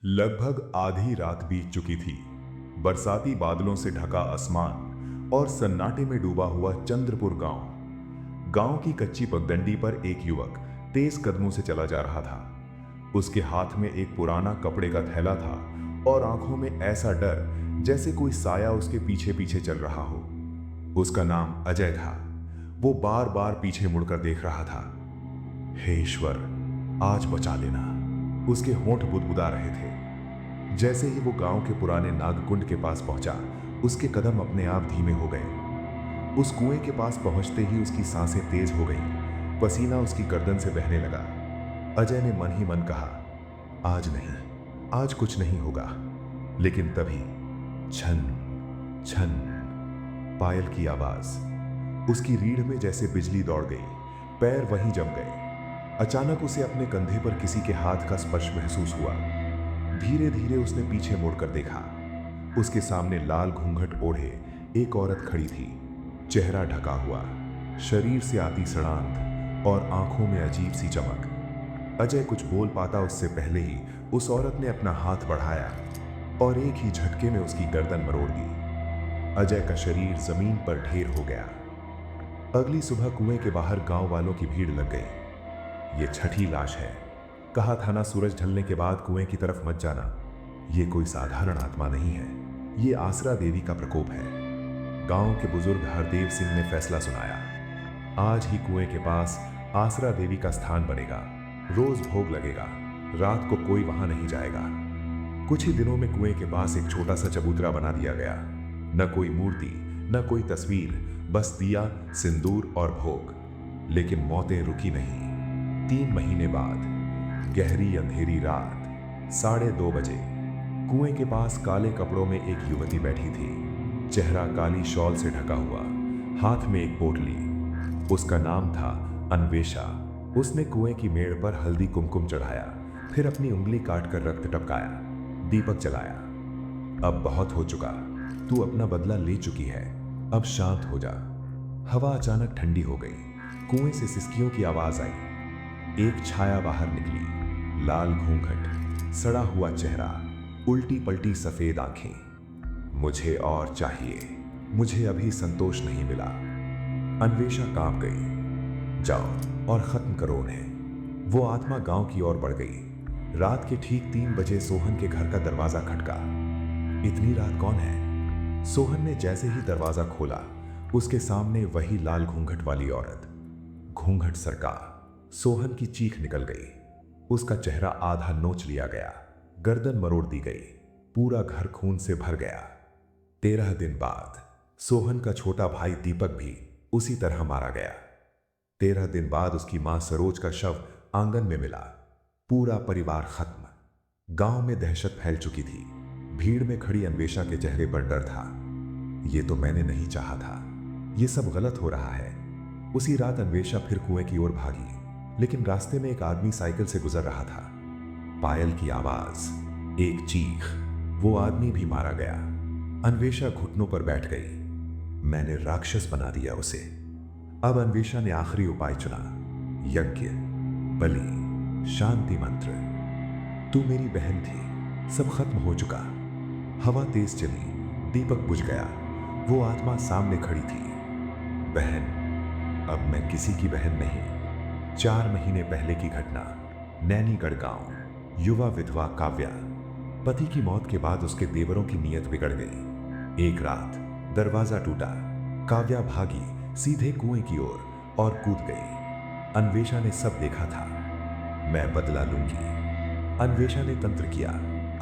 लगभग आधी रात बीत चुकी थी। बरसाती बादलों से ढका आसमान और सन्नाटे में डूबा हुआ चंद्रपुर गांव। गांव की कच्ची पगडंडी पर एक युवक तेज कदमों से चला जा रहा था। उसके हाथ में एक पुराना कपड़े का थैला था और आंखों में ऐसा डर जैसे कोई साया उसके पीछे पीछे चल रहा हो। उसका नाम अजय था। वो बार बार पीछे मुड़कर देख रहा था। हे ईश्वर, आज बचा लेना। उसके होंठ बुदबुदा रहे थे। जैसे ही वो गांव के पुराने नागकुंड के पास पहुंचा, उसके कदम अपने आप धीमे हो गए। उस कुएं के पास पहुंचते ही उसकी सांसें तेज हो गईं। पसीना उसकी गर्दन से बहने लगा। अजय ने मन ही मन कहा, आज नहीं, आज कुछ नहीं होगा। लेकिन तभी छन छन पायल की आवाज। उसकी रीढ़ में जैसे बिजली दौड़ गई। पैर वहीं जम गए। अचानक उसे अपने कंधे पर किसी के हाथ का स्पर्श महसूस हुआ। धीरे धीरे उसने पीछे मुड़कर देखा। उसके सामने लाल घूंघट ओढ़े एक औरत खड़ी थी। चेहरा ढका हुआ, शरीर से आती सड़ांध और आंखों में अजीब सी चमक। अजय कुछ बोल पाता उससे पहले ही उस औरत ने अपना हाथ बढ़ाया और एक ही झटके में उसकी गर्दन मरोड़ दी। अजय का शरीर जमीन पर ढेर हो गया। अगली सुबह कुएं के बाहर गांव वालों की भीड़ लग गई। ये छठी लाश है। कहा था ना, सूरज ढलने के बाद कुएं की तरफ मत जाना। ये कोई साधारण आत्मा नहीं है, ये आसरा देवी का प्रकोप है। गांव के बुजुर्ग हरदेव सिंह ने फैसला सुनाया। आज ही कुएं के पास आसरा देवी का स्थान बनेगा। रोज भोग लगेगा। रात को कोई वहां नहीं जाएगा। कुछ ही दिनों में कुएं के पास एक छोटा सा चबूतरा बना दिया गया। न कोई मूर्ति, न कोई तस्वीर, बस दिया, सिंदूर और भोग। लेकिन मौतें रुकी नहीं। 3 महीने बाद गहरी अंधेरी रात 2:30 बजे कुएं के पास काले कपड़ों में एक युवती बैठी थी। चेहरा काली शॉल से ढका हुआ, हाथ में एक पोटली। उसका नाम था अन्वेषा। उसने कुएं की मेड़ पर हल्दी कुमकुम चढ़ाया, फिर अपनी उंगली काट कर रक्त टपकाया, दीपक जलाया। अब बहुत हो चुका, तू अपना बदला ले चुकी है, अब शांत हो जा। हवा अचानक ठंडी हो गई। कुएं से सिसकियों की आवाज आई। एक छाया बाहर निकली। लाल घूंघट, सड़ा हुआ चेहरा, उल्टी पलटी सफेद आंखें। मुझे और चाहिए, मुझे अभी संतोष नहीं मिला। अन्वेषा कांप गई। जाओ और खत्म करो उन्हें। वो आत्मा गांव की ओर बढ़ गई। रात के ठीक 3 बजे सोहन के घर का दरवाजा खटका। इतनी रात कौन है? सोहन ने जैसे ही दरवाजा खोला, उसके सामने वही लाल घूंघट वाली औरत। घूंघट सरका, सोहन की चीख निकल गई। उसका चेहरा आधा नोच लिया गया, गर्दन मरोड़ दी गई। पूरा घर खून से भर गया। 13 दिन बाद सोहन का छोटा भाई दीपक भी उसी तरह मारा गया। 13 दिन बाद उसकी मां सरोज का शव आंगन में मिला। पूरा परिवार खत्म। गांव में दहशत फैल चुकी थी। भीड़ में खड़ी अन्वेषा के चेहरे पर डर था। ये तो मैंने नहीं चाहा था, ये सब गलत हो रहा है। उसी रात अन्वेषा फिर कुएं की ओर भागी, लेकिन रास्ते में एक आदमी साइकिल से गुजर रहा था। पायल की आवाज, एक चीख, वो आदमी भी मारा गया। अन्वेषा घुटनों पर बैठ गई। मैंने राक्षस बना दिया उसे। अब अन्वेषा ने आखिरी उपाय चुना। यज्ञ, बलि, शांति मंत्र। तू मेरी बहन थी, सब खत्म हो चुका। हवा तेज चली, दीपक बुझ गया। वो आत्मा सामने खड़ी थी। बहन, अब मैं किसी की बहन नहीं। 4 महीने पहले की घटना, नैनीगढ़ गांव। युवा विधवा काव्या। पति की मौत के बाद उसके देवरों की नीयत बिगड़ गई। एक रात दरवाजा टूटा। काव्या भागी सीधे कुएं की ओर और कूद गई। अन्वेषा ने सब देखा था। मैं बदला लूंगी। अन्वेषा ने तंत्र किया,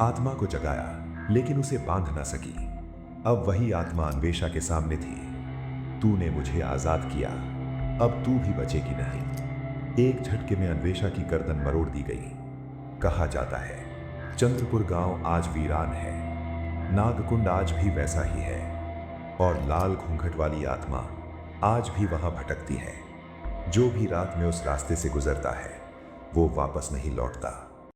आत्मा को जगाया, लेकिन उसे बांध ना सकी। अब वही आत्मा अन्वेषा के सामने थी। तूने मुझे आजाद किया, अब तू भी बचेगी नहीं। एक झटके में अन्वेषा की गर्दन मरोड़ दी गई। कहा जाता है, चंद्रपुर गांव आज वीरान है। नागकुंड आज भी वैसा ही है। और लाल घूंघट वाली आत्मा आज भी वहां भटकती है। जो भी रात में उस रास्ते से गुजरता है, वो वापस नहीं लौटता।